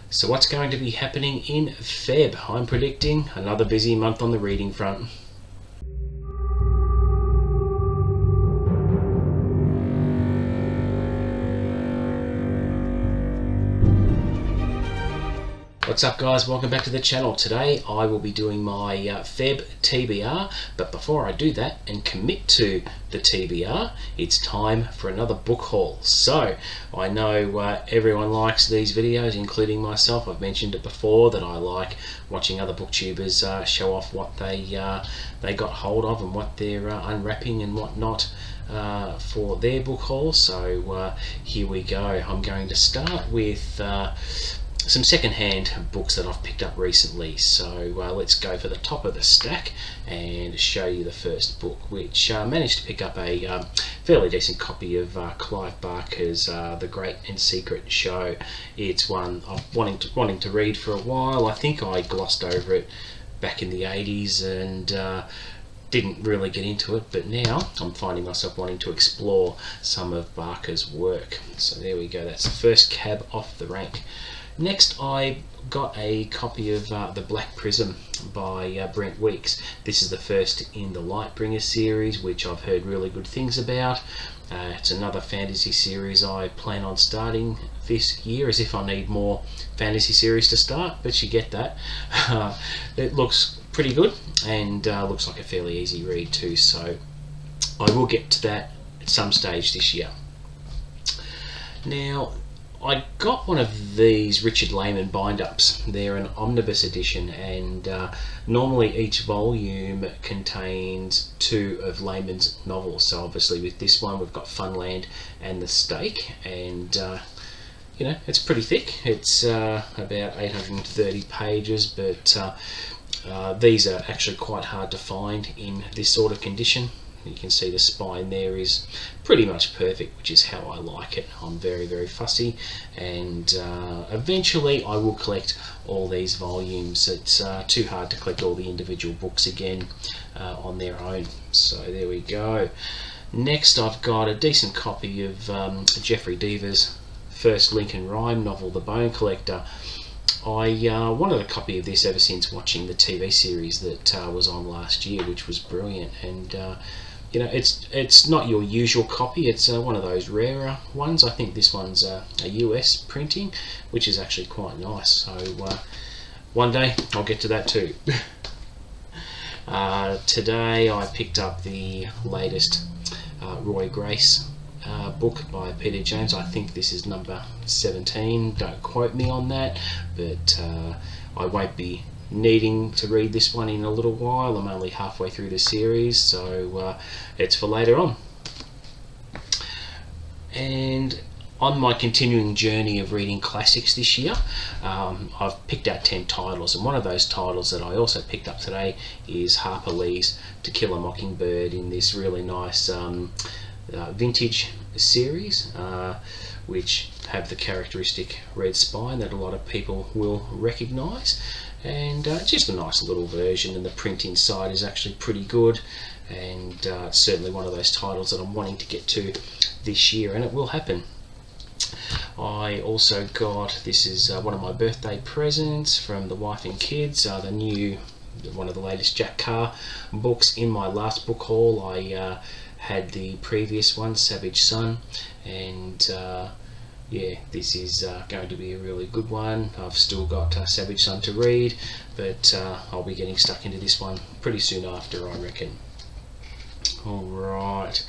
So what's going to be happening in Feb? I'm predicting another busy month on the reading front. What's up guys, welcome back to the channel. Today I will be doing my Feb TBR, but before I do that and commit to the TBR, it's time for another book haul. So I know everyone likes these videos, including myself. I've mentioned it before that I like watching other booktubers show off what they got hold of and what they're unwrapping and whatnot for their book haul. So here we go. I'm going to start with some second-hand books that I've picked up recently. So let's go for the top of the stack and show you the first book, which managed to pick up a fairly decent copy of Clive Barker's The Great and Secret Show. It's one I've wanting to read for a while. I think I glossed over it back in the 80s and didn't really get into it, but now I'm finding myself wanting to explore some of Barker's work. So there we go, that's the first cab off the rank. Next, I got a copy of The Black Prism by Brent. This is the first in the Lightbringer series, which I've heard really good things about. It's another fantasy series I plan on starting this year, as if I need more fantasy series to start, but you get that. It looks pretty good and looks like a fairly easy read too, so I will get to that at some stage this year. Now, I got one of these Richard Lehman bind-ups. They're an omnibus edition, and normally each volume contains 2 of Lehman's novels. So obviously with this one we've got Funland and The Stake, and you know, it's pretty thick. It's about 830 pages, but these are actually quite hard to find in this sort of condition. You can see the spine there is pretty much perfect, which is how I like it. I'm very fussy, and eventually I will collect all these volumes. It's too hard to collect all the individual books again on their own. So there we go. Next, I've got a decent copy of Jeffrey Deaver's first Lincoln Rhyme novel, The Bone Collector. I wanted a copy of this ever since watching the TV series that was on last year, which was brilliant. And you know, it's not your usual copy. It's one of those rarer ones. I think this one's a US printing, which is actually quite nice. So one day I'll get to that too. Today I picked up the latest Roy Grace book by Peter James. I think this is number 17. Don't quote me on that, but I won't be needing to read this one in a little while. I'm only halfway through the series, so it's for later on. And on my continuing journey of reading classics this year, I've picked out 10 titles, and one of those titles that I also picked up today is Harper Lee's To Kill a Mockingbird, in this really nice vintage series, which have the characteristic red spine that a lot of people will recognise, and just a nice little version, and the print inside is actually pretty good, and certainly one of those titles that I'm wanting to get to this year, and it will happen. I also got, this is one of my birthday presents from the wife and kids, one of the latest Jack Carr books. In my last book haul I had the previous one, Savage Son, and yeah, this is going to be a really good one. I've still got Savage Son to read, but I'll be getting stuck into this one pretty soon after, I reckon. Alright,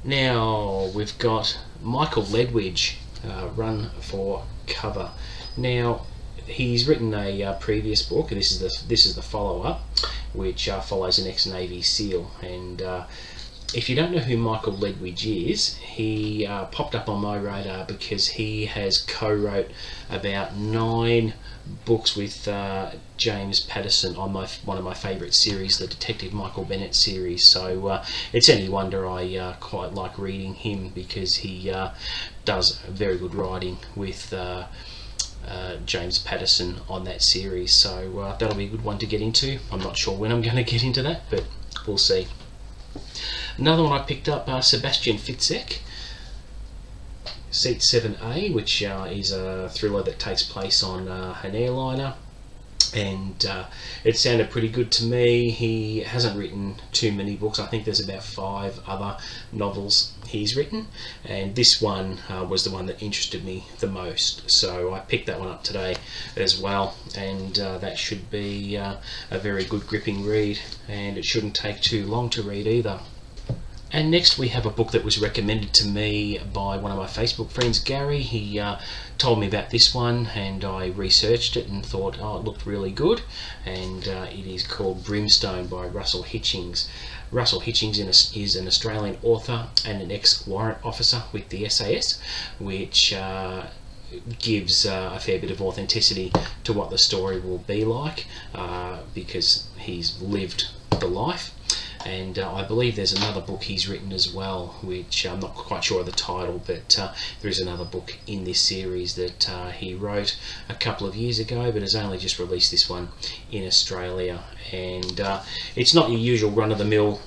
now we've got Michael Ledwidge, Run for Cover. Now he's written a previous book. This is the follow-up, which follows an ex-Navy SEAL, and if you don't know who Michael Ledwidge is, he popped up on my radar because he has co-wrote about 9 books with James Patterson on one of my favourite series, the Detective Michael Bennett series. So it's any wonder I quite like reading him, because he does very good writing with James Patterson on that series. So that'll be a good one to get into. I'm not sure when I'm going to get into that, but we'll see. Another one I picked up, Sebastian Fitzek. Seat 7A, which is a thriller that takes place on an airliner. And it sounded pretty good to me. He hasn't written too many books. I think there's about 5 other novels he's written, and this one was the one that interested me the most, so I picked that one up today as well. And that should be a very good gripping read, and it shouldn't take too long to read either. And next we have a book that was recommended to me by one of my Facebook friends, Gary. He told me about this one, and I researched it and thought, oh, it looked really good. And it is called Brimstone by Russell Hitchings. Russell Hitchings is an Australian author and an ex-warrant officer with the SAS, which gives a fair bit of authenticity to what the story will be like, because he's lived the life. And I believe there's another book he's written as well, which I'm not quite sure of the title, but there is another book in this series that he wrote a couple of years ago, but has only just released this one in Australia. And it's not your usual run-of-the-mill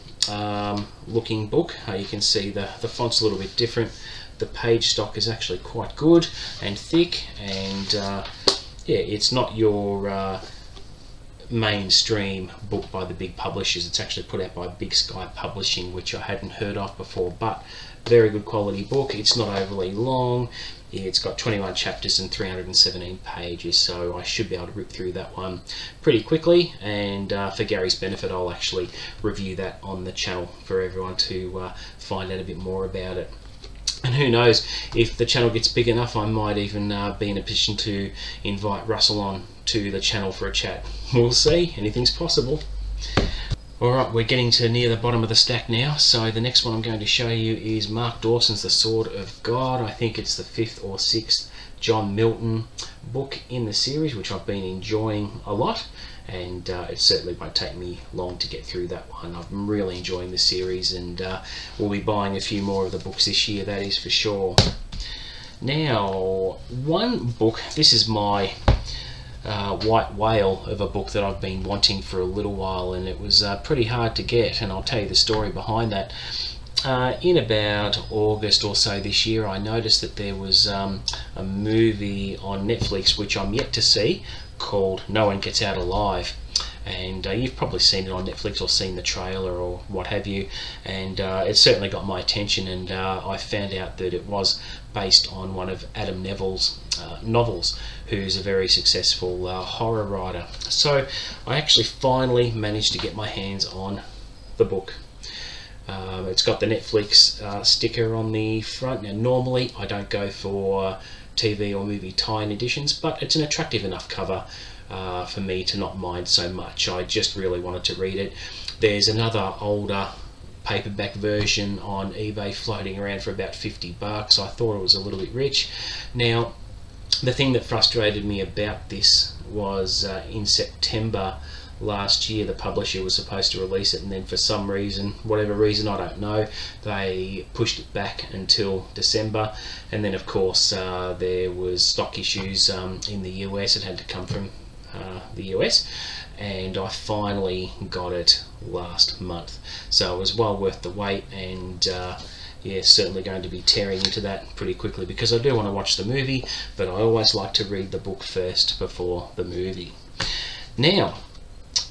looking book. You can see the font's a little bit different. The page stock is actually quite good and thick, and yeah, it's not your mainstream book by the big publishers. It's actually put out by Big Sky Publishing, which I hadn't heard of before, but very good quality book. It's not overly long. It's got 21 chapters and 317 pages, so I should be able to rip through that one pretty quickly. And for Gary's benefit, I'll actually review that on the channel for everyone to find out a bit more about it. And who knows, if the channel gets big enough, I might even be in a position to invite Russell on to the channel for a chat. We'll see, anything's possible. Alright, we're getting to near the bottom of the stack now, so the next one I'm going to show you is Mark Dawson's The Sword of God. I think it's the 5th or 6th John Milton book in the series, which I've been enjoying a lot, and it certainly won't take me long to get through that one. I'm really enjoying the series, and we'll be buying a few more of the books this year, that is for sure. Now, one book, this is my white whale of a book that I've been wanting for a little while, and it was pretty hard to get, and I'll tell you the story behind that. In about August or so this year, I noticed that there was a movie on Netflix which I'm yet to see, called No One Gets Out Alive. And you've probably seen it on Netflix or seen the trailer or what have you, and it certainly got my attention, and I found out that it was based on one of Adam Neville's novels, who's a very successful horror writer. So I actually finally managed to get my hands on the book. It's got the Netflix sticker on the front. Now normally I don't go for TV or movie tie-in editions, but it's an attractive enough cover for me to not mind so much. I just really wanted to read it. There's another older paperback version on eBay floating around for about $50. I thought it was a little bit rich. Now, the thing that frustrated me about this was in September last year the publisher was supposed to release it, and then for some reason, whatever reason I don't know, they pushed it back until December. And then of course there was stock issues in the US. It had to come from the US, and I finally got it last month, so it was well worth the wait. And yeah, certainly going to be tearing into that pretty quickly, because I do want to watch the movie, but I always like to read the book first before the movie. Now,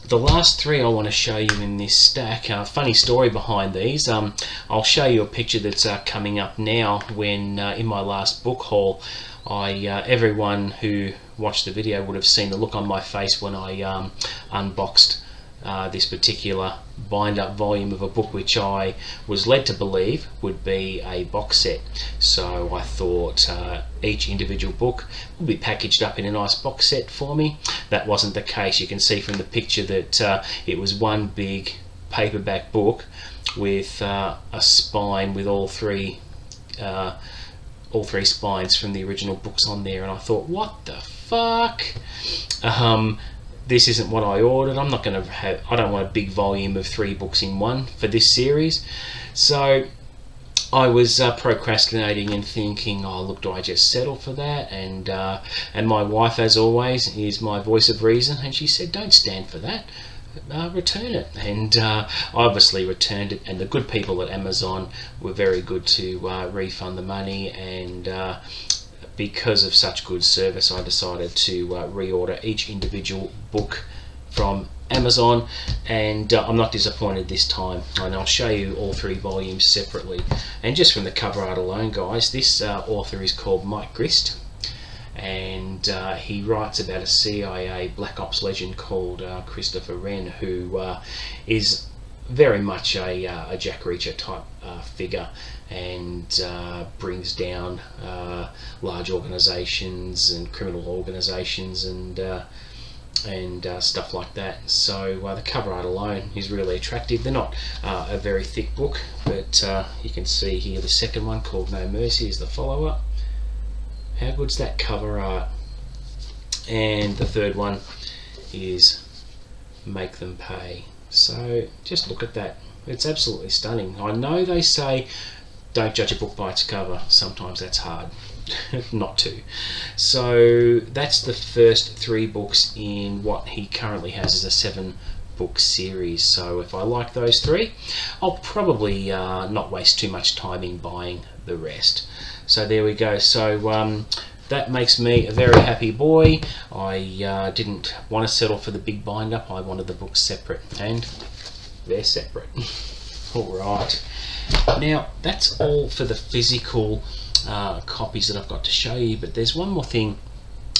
the last 3 I want to show you in this stack, funny story behind these. I'll show you a picture that's coming up now. When in my last book haul, everyone who watched the video would have seen the look on my face when I unboxed this particular bind-up volume of a book, which I was led to believe would be a box set. So I thought each individual book would be packaged up in a nice box set for me. That wasn't the case. You can see from the picture that it was one big paperback book with a spine with all three spines from the original books on there, and I thought, what the fuck? This isn't what I ordered. I don't want a big volume of 3 books in one for this series. So I was procrastinating and thinking, oh look, do I just settle for that? And my wife, as always, is my voice of reason, and she said, don't stand for that. return it. And I obviously returned it, and the good people at Amazon were very good to refund the money, and because of such good service I decided to reorder each individual book from Amazon, and I'm not disappointed this time. And I'll show you all 3 volumes separately. And just from the cover art alone, guys, this author is called Mike Grist, and he writes about a CIA Black Ops legend called Christopher Wren, who is very much a Jack Reacher type figure, and brings down large organisations and criminal organisations and stuff like that. So the cover art alone is really attractive. They're not a very thick book, but you can see here the second one, called No Mercy, is the follow-up. How good's that cover art? And the third one is Make Them Pay. So just look at that. It's absolutely stunning. I know they say don't judge a book by its cover. Sometimes that's hard not to. So that's the first 3 books in what he currently has as a 7-book series. So if I like those 3, I'll probably not waste too much time in buying the rest. So there we go. So that makes me a very happy boy. I didn't want to settle for the big bind up. I wanted the books separate, and they're separate. Alright, now that's all for the physical copies that I've got to show you, but there's one more thing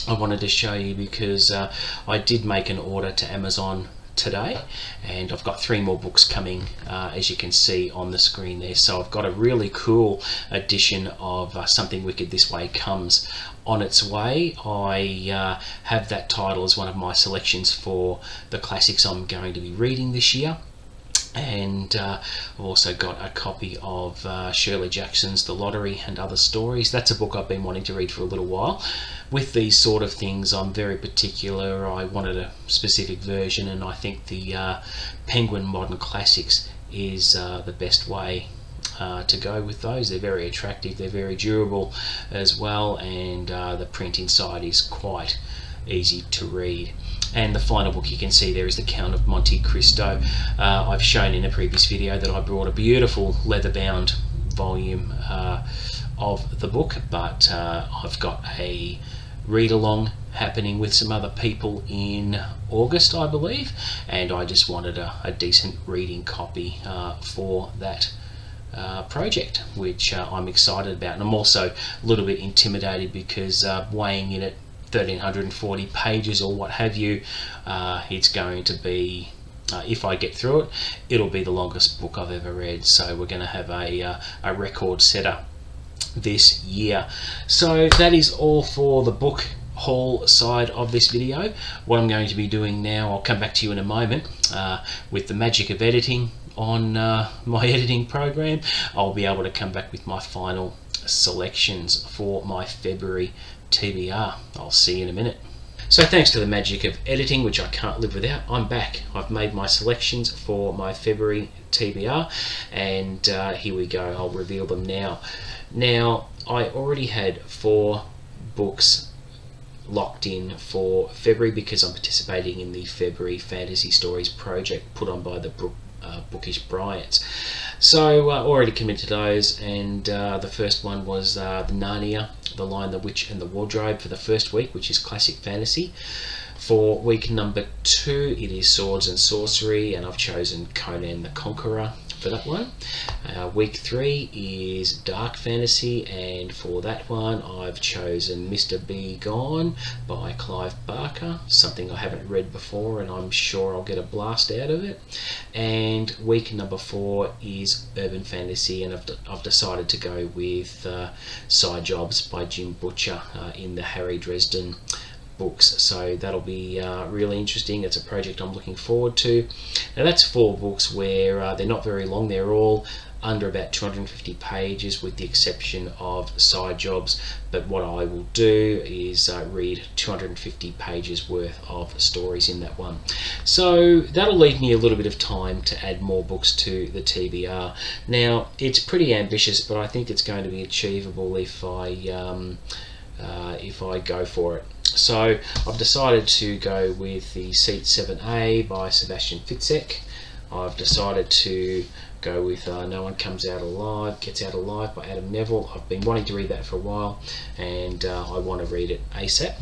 I wanted to show you, because I did make an order to Amazon today, and I've got 3 more books coming, as you can see on the screen there. So I've got a really cool edition of Something Wicked This Way Comes on its way. I have that title as one of my selections for the classics I'm going to be reading this year. And I've also got a copy of Shirley Jackson's The Lottery and Other Stories. That's a book I've been wanting to read for a little while. With these sort of things, I'm very particular. I wanted a specific version, and I think the Penguin Modern Classics is the best way to go with those. They're very attractive, they're very durable as well, and the print inside is quite easy to read. And the final book you can see there is The Count of Monte Cristo. I've shown in a previous video that I brought a beautiful leather-bound volume of the book, but I've got a read-along happening with some other people in August, I believe, and I just wanted a decent reading copy for that project, which I'm excited about. And I'm also a little bit intimidated because weighing in at 1340 pages or what have you, it's going to be, if I get through it, it'll be the longest book I've ever read. So we're going to have a record setter this year. So that is all for the book haul side of this video. What I'm going to be doing now, I'll come back to you in a moment, with the magic of editing on my editing program, I'll be able to come back with my final selections for my February TBR. I'll see you in a minute. So thanks to the magic of editing, which I can't live without, I'm back. I've made my selections for my February TBR, and here we go. I'll reveal them now. Now, I already had 4 books locked in for February because I'm participating in the February Fantasy Stories project put on by the Bookish Bryants. So already committed to those, and the first one was the Narnia, The Lion, the Witch and the Wardrobe for the first week, which is classic fantasy. For week number 2 it is Swords and Sorcery, and I've chosen Conan the Conqueror for that one. Week 3 is Dark Fantasy, and for that one I've chosen Mr. Be Gone by Clive Barker, something I haven't read before and I'm sure I'll get a blast out of it. And week number 4 is Urban Fantasy, and I've decided to go with Side Jobs by Jim Butcher in the Harry Dresden books. So that'll be really interesting. It's a project I'm looking forward to. Now that's 4 books where they're not very long. They're all under about 250 pages with the exception of Side Jobs, but what I will do is read 250 pages worth of stories in that one. So that'll leave me a little bit of time to add more books to the TBR. Now it's pretty ambitious, but I think it's going to be achievable if I go for it. So I've decided to go with the Seat 7A by Sebastian Fitzek. I've decided to go with No One Gets Out Alive by Adam Neville. I've been wanting to read that for a while, and I want to read it ASAP.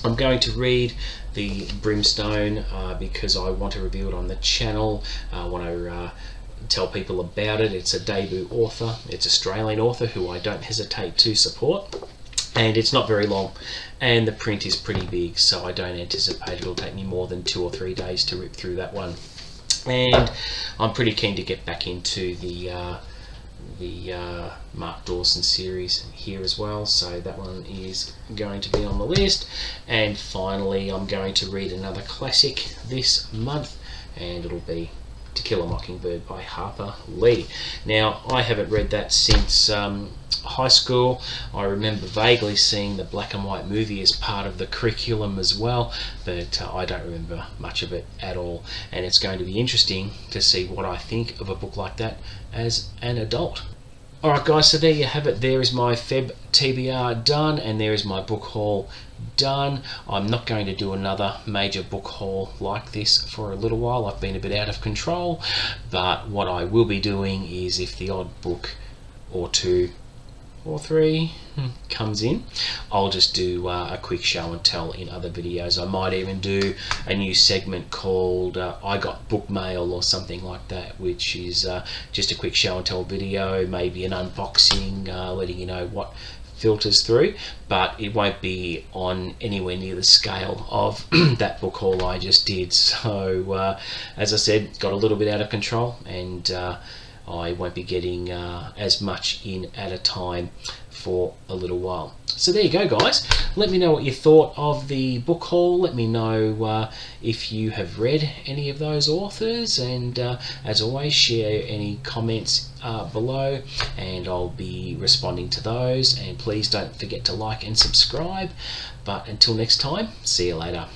I'm going to read the Brimstone because I want to review it on the channel. I want to tell people about it. It's a debut author. It's an Australian author who I don't hesitate to support. And it's not very long, and the print is pretty big, so I don't anticipate it'll take me more than 2 or 3 days to rip through that one. And I'm pretty keen to get back into the Mark Dawson series here as well, so that one is going to be on the list. And finally, I'm going to read another classic this month, and it'll be To Kill a Mockingbird by Harper Lee. Now, I haven't read that since high school. I remember vaguely seeing the black and white movie as part of the curriculum as well, but I don't remember much of it at all, and it's going to be interesting to see what I think of a book like that as an adult. Alright guys, so there you have it. There is my Feb TBR done, and there is my book haul done. I'm not going to do another major book haul like this for a little while. I've been a bit out of control, but what I will be doing is, if the odd book or 2 or 3 comes in, I'll just do a quick show and tell in other videos. I might even do a new segment called I Got Book Mail or something like that, which is just a quick show and tell video, maybe an unboxing, letting you know what filters through, but it won't be on anywhere near the scale of that book haul I just did. So as I said, got a little bit out of control, and I won't be getting as much in at a time for a little while. So there you go guys, let me know what you thought of the book haul. Let me know if you have read any of those authors, and as always, share any comments below, and I'll be responding to those. And please don't forget to like and subscribe. But until next time, see you later.